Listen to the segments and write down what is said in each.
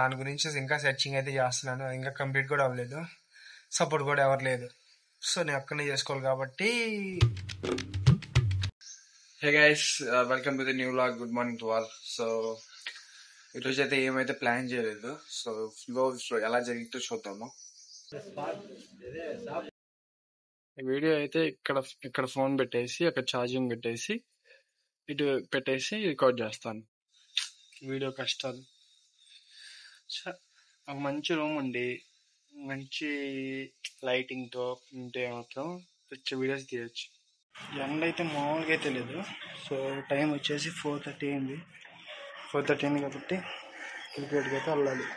దాని గురించి ఇంకా సెర్చింగ్ అయితే చేస్తున్నాను. ఇంకా కంప్లీట్ కూడా అవ్వలేదు, సపోర్ట్ కూడా ఎవరు లేదు. సో నేను ఒక్కనే చేసుకోవాలి కాబట్టి. Hey guys, welcome to the new vlog. Good morning to all. So ఈరోజు అయితే ఏమైతే ప్లాన్ చేయలేదు. సో ఎలా జరిగితే చూద్దాము. వీడియో అయితే ఇక్కడ ఫోన్ పెట్టేసి అక్కడ ఛార్జింగ్ పెట్టేసి ఇటు పెట్టేసి రికార్డ్ చేస్తాను. వీడియో కష్టాలు. ఒక మంచి రూమ్ ఉండి మంచి లైటింగ్తో ఉంటే మాత్రం పిచ్చ వీడియోస్ తీయచ్చు. ఎండ అయితే మామూలుగా అయితే లేదు. సో టైం వచ్చేసి 4:30 అయింది. 4:30 అయింది కాబట్టి క్రికెట్కి అయితే వెళ్ళాలి.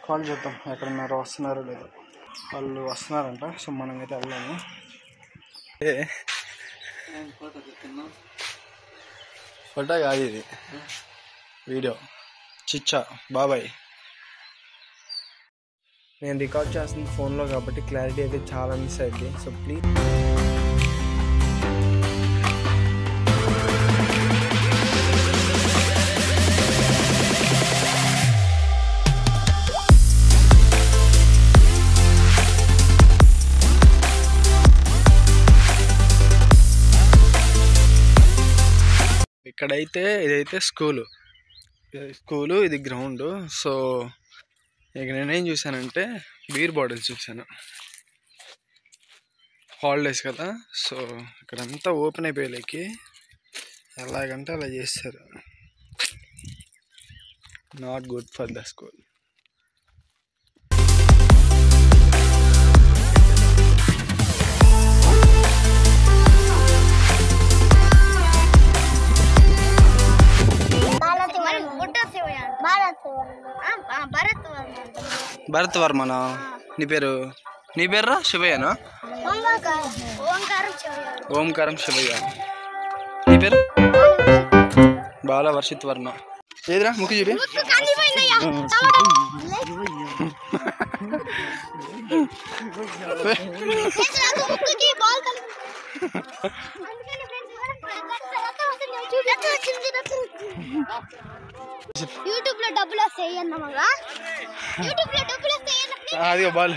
కాల్ చేద్దాం ఎక్కడున్నారో, వస్తున్నారో లేదో. వాళ్ళు వస్తున్నారంట. సో మనం అయితే వెళ్ళాము. ఫోటో కాదు ఇది, వీడియో. చిచ్చా బాబాయ్. నేను రికార్డ్ చేస్తుంది ఫోన్లో కాబట్టి క్లారిటీ అయితే చాలా మిస్ అయింది. సో ప్లీజ్ ఇక్కడైతే ఇదైతే స్కూలు, ఇది గ్రౌండ్. సో ఇక నేనేం చూసానంటే బీర్ బాటిల్స్ చూసాను. హాలిడేస్ కదా, సో ఇక్కడంతా ఓపెన్ అయిపోయేకి ఎలాగంటే అలా చేస్తారు. Not good for the school. Bharat వర్మనా? నీ పేరు శివయ్యనా? ఓంకారం శివయ్య. నీ పేరు? బాల వర్షిత్ వర్మ. ఏదిరా ముక్కు చూపి. యూట్యూబ్ లో డబ్బులు వస్తాయి అన్నమాట. యూట్యూబ్ లో డబ్బులు వస్తాయి. అదిగో బాల్.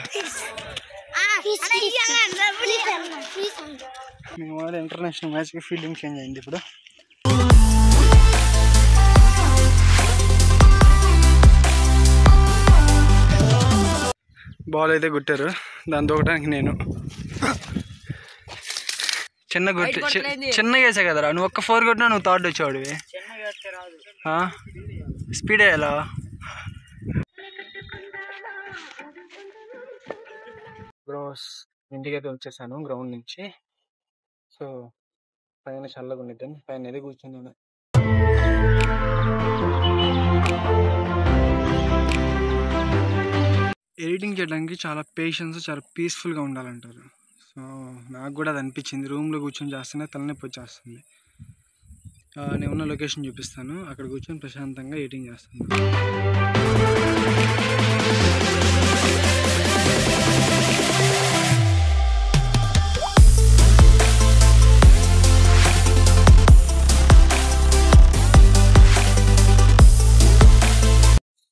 ఇంటర్నేషనల్ మ్యాచ్ కి ఫీల్డింగ్ చేంజ్ అయింది ఇప్పుడు. బాల్ అయితే కొట్టారు, దాని దూకడానికి నేను చిన్నగా వేసా కదరా. నువ్వు ఒక్క 4 కొట్టినా నువ్వు థర్డ్ వచ్చావుడివి. స్పీడ్ అయ్యాలా? బ్రోస్ ఇంటికైతే వచ్చేసాను గ్రౌండ్ నుంచి. సో పైన చల్లగా ఉండిద్దాను, పైన ఏదో కూర్చున్నాను. ఎడిటింగ్ చేయడానికి చాలా పేషెన్స్, చాలా పీస్ఫుల్గా ఉండాలంటారు. సో నాకు కూడా అది అనిపించింది. రూమ్లో కూర్చొని చేస్తేనే తలనొప్పి వచ్చేస్తుంది. నేను ఉన్న లొకేషన్ చూపిస్తాను, అక్కడ కూర్చొని ప్రశాంతంగా ఎడిటింగ్ చేస్తాను.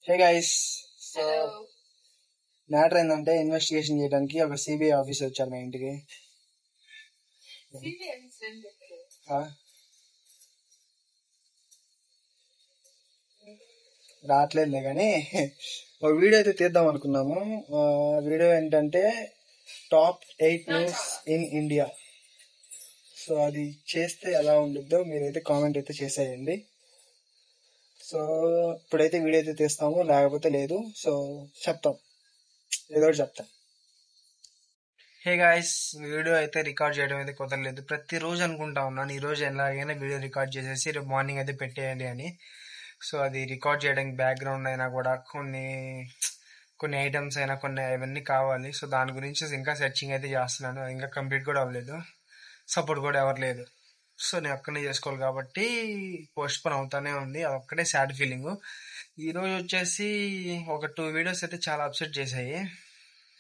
హే గైస్, సో మ్యాటర్ ఏంటంటే ఇన్వెస్టిగేషన్ చేయడానికి ఒక సిబిఐ ఆఫీసర్ వచ్చారు మా ఇంటికి. రావట్లేదులే కానీ ఒక వీడియో అయితే తీద్దాం అనుకున్నాము. వీడియో ఏంటంటే top 8 news in India. So అది చేస్తే ఎలా ఉండిద్దో మీరైతే కామెంట్ అయితే చేసేయండి. సో ఇప్పుడైతే వీడియో అయితే తీస్తాము, లేకపోతే లేదు. సో చెప్తాం, ఏదో ఒకటి చెప్తాం. హే గాయస్, వీడియో అయితే రికార్డ్ చేయడం అయితే కుదరలేదు. ప్రతిరోజు అనుకుంటా ఉన్నాను ఈరోజు ఎలాగైనా వీడియో రికార్డ్ చేసేసి రేపు మార్నింగ్ అయితే పెట్టేయాలి అని. సో అది రికార్డ్ చేయడానికి బ్యాక్గ్రౌండ్ అయినా కూడా కొన్ని ఐటమ్స్ అయినా కొన్ని అవన్నీ కావాలి. సో దాని గురించి ఇంకా సెర్చింగ్ అయితే చేస్తున్నాను. ఇంకా కంప్లీట్ కూడా అవ్వలేదు, సపోర్ట్ కూడా ఎవరు లేదు. సో నేను ఒక్కనే చేసుకోవాలి కాబట్టి పోస్ట్పోన్ అవుతానే ఉంది. అదొక్కటే సాడ్ ఫీలింగ్. ఈరోజు వచ్చేసి ఒక 2 వీడియోస్ అయితే చాలా అప్సెట్ చేశాయి.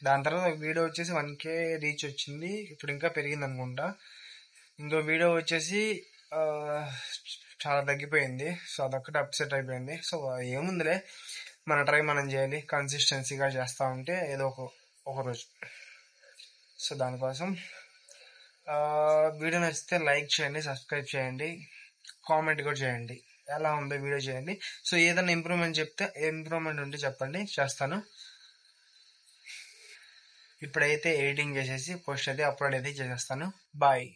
దాని తర్వాత ఒక వీడియో వచ్చేసి 1K రీచ్ వచ్చింది, ఇప్పుడు ఇంకా పెరిగింది అనుకుంటా. ఇంకో వీడియో వచ్చేసి చాలా తగ్గిపోయింది. సో అదొక్కటి అప్సెట్ అయిపోయింది. సో ఏముందిలే, మన ట్రై మనం చేయాలి, కన్సిస్టెన్సీగా చేస్తూ ఉంటే ఏదో ఒక రోజు. సో దానికోసం వీడియో నచ్చితే లైక్ చేయండి, సబ్స్క్రైబ్ చేయండి, కామెంట్ కూడా చేయండి, ఎలా ఉందో వీడియో చేయండి. సో ఏదైనా ఇంప్రూవ్మెంట్ ఉంటే చెప్పండి, చేస్తాను. ఇప్పుడైతే ఎడిటింగ్ చేసేసి పోస్ట్ అయితే అప్లోడ్ అయితే చేసేస్తాను. బాయ్.